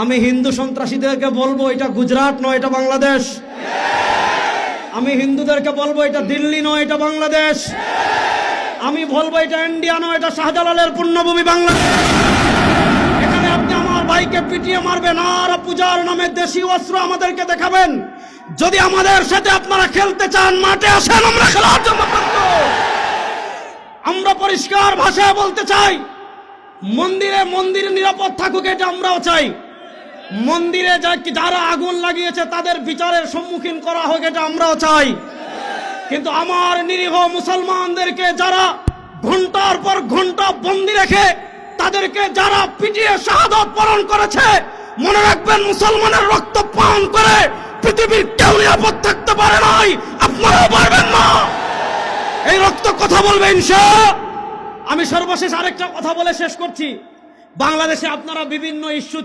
আমি হিন্দু সন্ত্রাসীদেরকে বলবো এটা গুজরাট নয়, এটা বাংলাদেশ। আমি হিন্দুদেরকে বলবো এটা দিল্লি নয়, এটা বাংলাদেশ। আমি বলবো এটা ইন্ডিয়া নয়, এটা শাহজালালের পুণ্যভূমি বাংলাদেশ। এখানে আপনি আমার ভাইকে পিটিয়ে মারবেন আর পূজার নামে দেশি অস্ত্র আমাদেরকে দেখাবেন। যদি আমাদের সাথে আপনারা খেলতে চান, মাঠে আসেন, আমরা খেলার জন্য প্রস্তুত। আমরা পরিষ্কার ভাষায় বলতে চাই, মন্দিরে নিরাপদ থাকুক, এটা আমরাও চাই। মন্দিরে যারা আগুন লাগিয়েছে তাদের বিচারের সম্মুখীন করা হোক, এটা আমরাও চাই। কিন্তু আমার নিরীহ মুসলমানদেরকে যারা ঘন্টার পর ঘন্টা বন্দি রেখে তাদেরকে যারা পিটিয়ে শাহাদাত বরণ করেছে, মনে রাখবেন মুসলমানের রক্ত পান করে পৃথিবীর কেউ নিরাপদ থাকতে পারে নাই, আপনারাও পারবেন না। এই রক্ত কথা বলবে ইনশাআল্লাহ। আমি সর্বশেষ আরেকটা কথা বলে শেষ করছি। বাংলাদেশে আপনারা বিভিন্ন ইস্যু